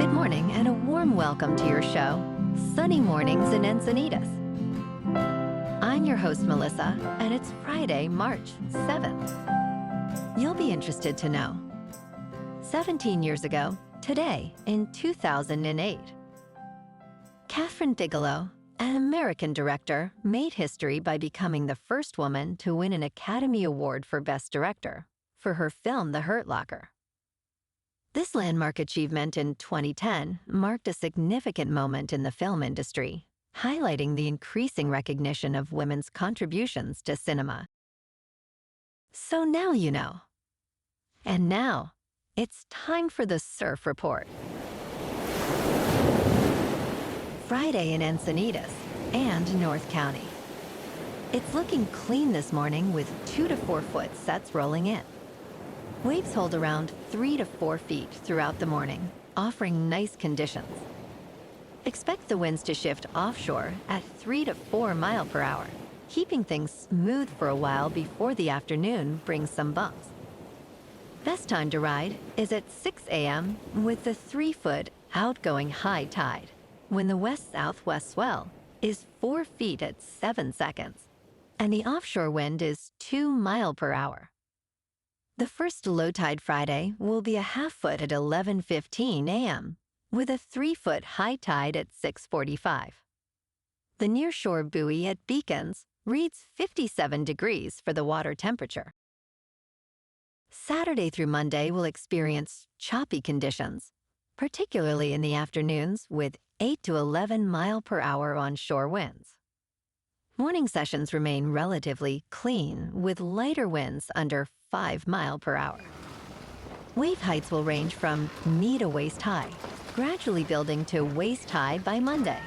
Good morning and a warm welcome to your show, Sunny Mornings in Encinitas. I'm your host, Melissa, and it's Friday, March 7th. You'll be interested to know. 17 years ago, today, in 2008, Kathryn Bigelow, an American director, made history by becoming the first woman to win an Academy Award for Best Director for her film The Hurt Locker. This landmark achievement in 2010 marked a significant moment in the film industry, highlighting the increasing recognition of women's contributions to cinema. So now you know. And now, it's time for the Surf Report. Friday in Encinitas and North County. It's looking clean this morning with 2 to 4 foot sets rolling in. Waves hold around 3 to 4 feet throughout the morning, offering nice conditions. Expect the winds to shift offshore at 3 to 4 miles per hour, keeping things smooth for a while before the afternoon brings some bumps. Best time to ride is at 6 a.m. with the 3-foot outgoing high tide, when the west-southwest swell is 4 feet at 7 seconds, and the offshore wind is 2 miles per hour. The first low tide Friday will be a half-foot at 11:15 a.m., with a 3-foot high tide at 6:45. The nearshore buoy at Beacons reads 57 degrees for the water temperature. Saturday through Monday will experience choppy conditions, particularly in the afternoons with 8 to 11 miles per hour onshore winds. Morning sessions remain relatively clean with lighter winds under 5 miles per hour. Wave heights will range from knee to waist high, gradually building to waist high by Monday.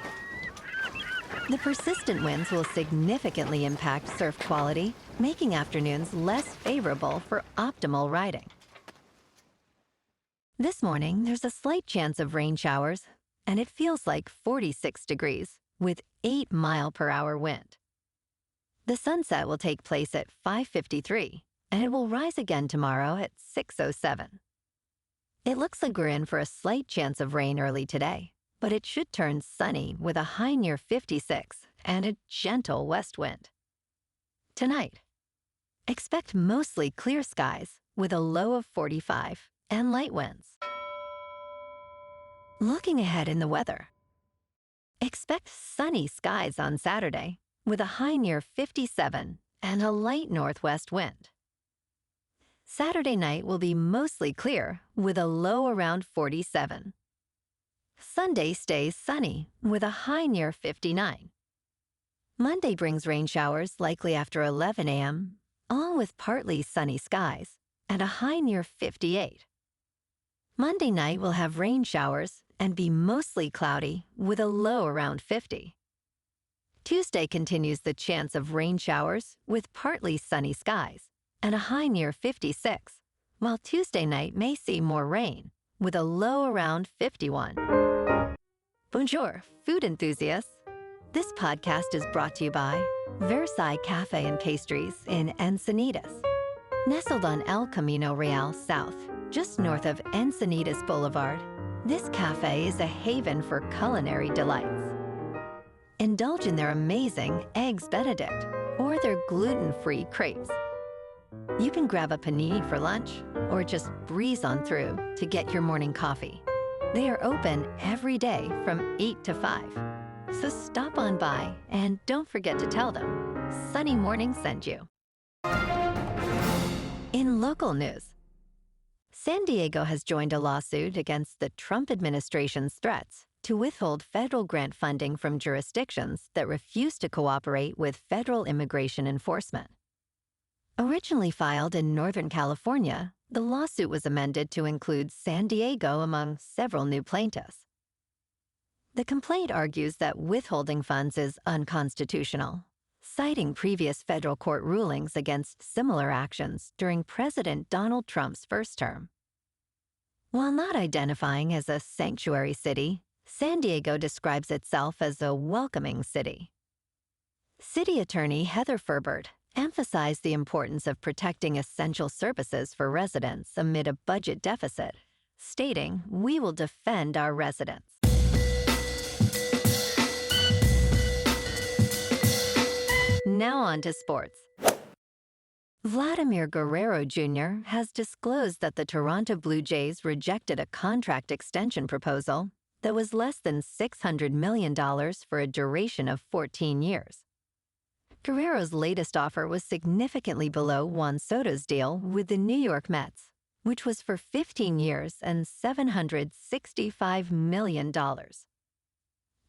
The persistent winds will significantly impact surf quality, making afternoons less favorable for optimal riding. This morning, there's a slight chance of rain showers, and it feels like 46 degrees with 8 miles per hour wind. The sunset will take place at 5:53, and it will rise again tomorrow at 6:07. It looks like we're in for a slight chance of rain early today, but it should turn sunny with a high near 56 and a gentle west wind. Tonight, expect mostly clear skies with a low of 45 and light winds. Looking ahead in the weather, expect sunny skies on Saturday with a high near 57 and a light northwest wind. Saturday night will be mostly clear with a low around 47. Sunday stays sunny with a high near 59. Monday brings rain showers likely after 11 a.m., along with partly sunny skies, and a high near 58. Monday night will have rain showers and be mostly cloudy with a low around 50. Tuesday continues the chance of rain showers with partly sunny skies and a high near 56, while Tuesday night may see more rain with a low around 51. Bonjour, food enthusiasts. This podcast is brought to you by Versailles Cafe and Pastries in Encinitas. Nestled on El Camino Real South, just north of Encinitas Boulevard, this cafe is a haven for culinary delights. Indulge in their amazing Eggs Benedict or their gluten-free crepes. You can grab a panini for lunch or just breeze on through to get your morning coffee. They are open every day from 8 to 5. So stop on by and don't forget to tell them Sunny Morning sent you. In local news, San Diego has joined a lawsuit against the Trump administration's threats to withhold federal grant funding from jurisdictions that refuse to cooperate with federal immigration enforcement. Originally filed in Northern California, the lawsuit was amended to include San Diego among several new plaintiffs. The complaint argues that withholding funds is unconstitutional, citing previous federal court rulings against similar actions during President Donald Trump's first term. While not identifying as a sanctuary city, San Diego describes itself as a welcoming city. City Attorney Heather Ferbert emphasized the importance of protecting essential services for residents amid a budget deficit, stating, "We will defend our residents." Now on to sports. Vladimir Guerrero Jr. has disclosed that the Toronto Blue Jays rejected a contract extension proposal that was less than $600 million for a duration of 14 years. Guerrero's latest offer was significantly below Juan Soto's deal with the New York Mets, which was for 15 years and $765 million.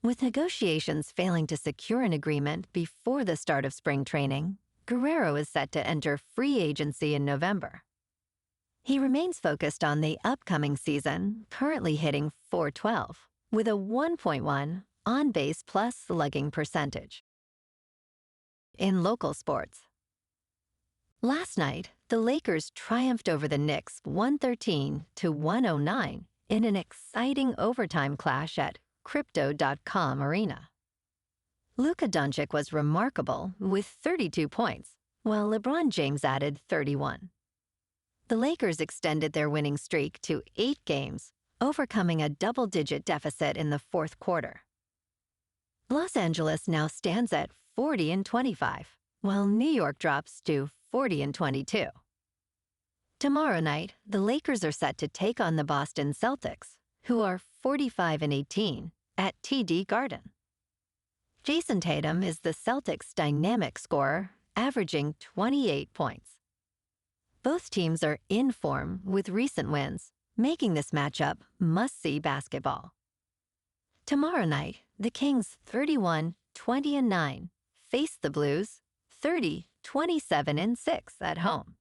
With negotiations failing to secure an agreement before the start of spring training, Guerrero is set to enter free agency in November. He remains focused on the upcoming season, currently hitting .412, with a 1.1 on-base plus slugging percentage. In local sports, last night, the Lakers triumphed over the Knicks 113-109 in an exciting overtime clash at Crypto.com Arena. Luka Doncic was remarkable with 32 points, while LeBron James added 31. The Lakers extended their winning streak to 8 games, overcoming a double-digit deficit in the fourth quarter. Los Angeles now stands at 40-25, while New York drops to 40-22. Tomorrow night, the Lakers are set to take on the Boston Celtics, who are 45-18, at TD Garden. Jason Tatum is the Celtics' dynamic scorer, averaging 28 points. Both teams are in form with recent wins, making this matchup must-see basketball. Tomorrow night, the Kings 31-20-9 face the Blues 30-27-6 at home.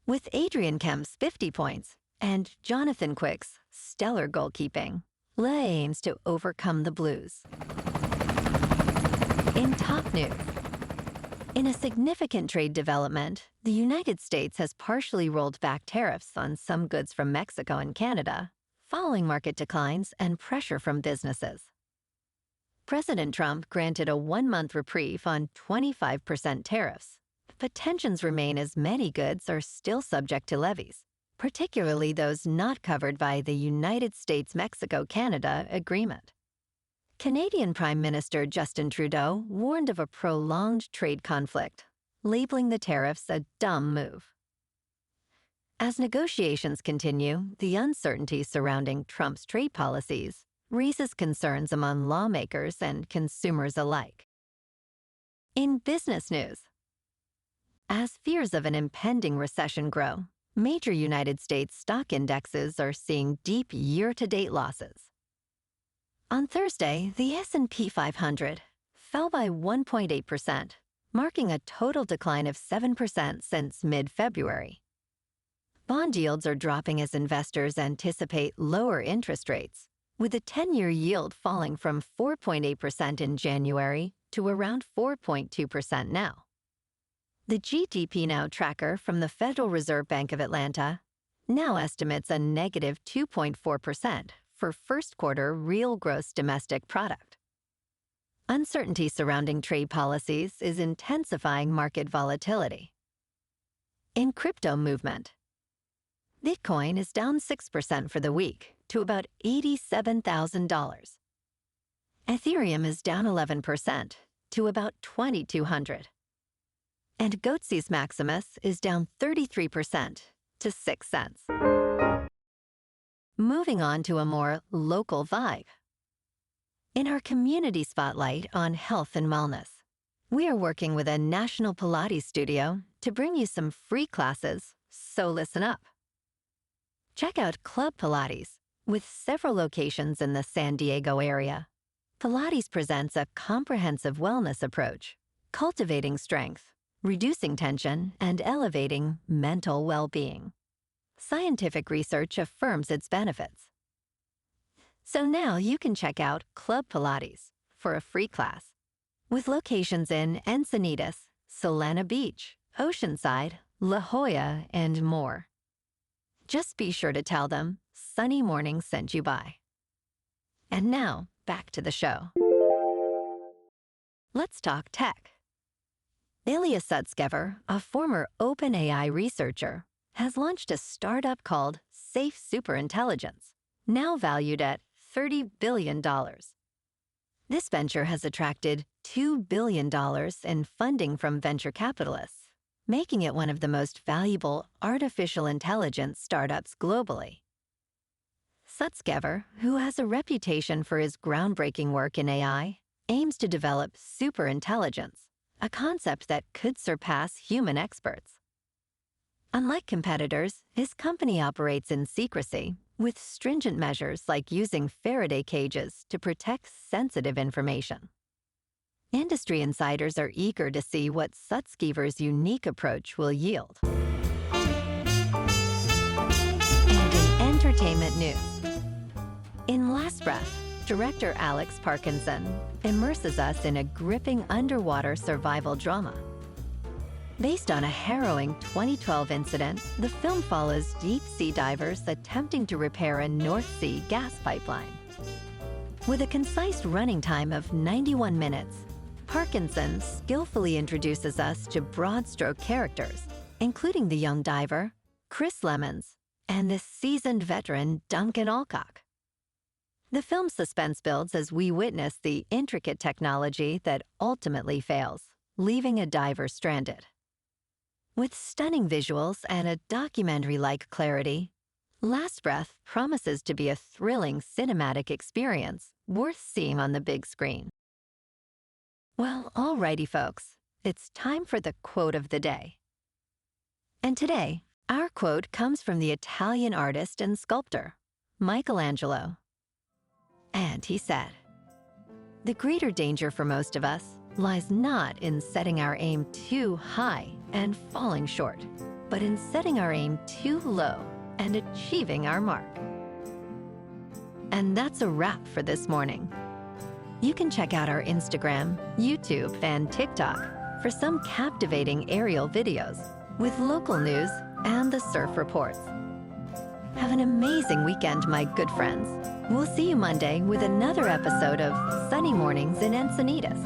With Adrian Kemp's 50 points and Jonathan Quick's stellar goalkeeping, LA aims to overcome the Blues. In top news, in a significant trade development, the United States has partially rolled back tariffs on some goods from Mexico and Canada, following market declines and pressure from businesses. President Trump granted a 1-month reprieve on 25% tariffs, but tensions remain as many goods are still subject to levies, particularly those not covered by the United States-Mexico-Canada agreement. Canadian Prime Minister Justin Trudeau warned of a prolonged trade conflict, labeling the tariffs a dumb move. As negotiations continue, the uncertainty surrounding Trump's trade policies raises concerns among lawmakers and consumers alike. In business news, as fears of an impending recession grow, major United States stock indexes are seeing deep year-to-date losses. On Thursday, the S&P 500 fell by 1.8%, marking a total decline of 7% since mid-February. Bond yields are dropping as investors anticipate lower interest rates, with the 10-year yield falling from 4.8% in January to around 4.2% now. The GDP Now tracker from the Federal Reserve Bank of Atlanta now estimates a negative 2.4% for first-quarter real gross domestic product. Uncertainty surrounding trade policies is intensifying market volatility. In crypto movement, Bitcoin is down 6% for the week to about $87,000. Ethereum is down 11% to about $2,200. And Goatse's Maximus is down 33% to 6 cents. Moving on to a more local vibe. In our community spotlight on health and wellness, we are working with a national Pilates studio to bring you some free classes, so listen up. Check out Club Pilates, with several locations in the San Diego area. Pilates presents a comprehensive wellness approach, cultivating strength, reducing tension, and elevating mental well-being. Scientific research affirms its benefits. So now you can check out Club Pilates for a free class, with locations in Encinitas, Solana Beach, Oceanside, La Jolla, and more. Just be sure to tell them Sunny Morning sent you by. And now, back to the show. Let's talk tech. Ilya Sutskever, a former OpenAI researcher, has launched a startup called safe superintelligence, now valued at $30 billion. This venture has attracted $2 billion in funding from venture capitalists, making it one of the most valuable artificial intelligence startups globally. Sutskever, who has a reputation for his groundbreaking work in AI, aims to develop superintelligence, a concept that could surpass human experts. Unlike competitors, his company operates in secrecy, with stringent measures like using Faraday cages to protect sensitive information. Industry insiders are eager to see what Sutskever's unique approach will yield. And in entertainment news, in Last Breath, director Alex Parkinson immerses us in a gripping underwater survival drama. Based on a harrowing 2012 incident, the film follows deep-sea divers attempting to repair a North Sea gas pipeline. With a concise running time of 91 minutes, Parkinson skillfully introduces us to broad-stroke characters, including the young diver, Chris Lemons, and the seasoned veteran Duncan Alcock. The film's suspense builds as we witness the intricate technology that ultimately fails, leaving a diver stranded. With stunning visuals and a documentary-like clarity, Last Breath promises to be a thrilling cinematic experience worth seeing on the big screen. Well, alrighty folks, it's time for the quote of the day. And today, our quote comes from the Italian artist and sculptor, Michelangelo. And he said, "The greater danger for most of us lies not in setting our aim too high and falling short, but in setting our aim too low and achieving our mark." And that's a wrap for this morning. You can check out our Instagram, YouTube, and TikTok for some captivating aerial videos with local news and the surf reports. Have an amazing weekend, my good friends. We'll see you Monday with another episode of Sunny Mornings in Encinitas.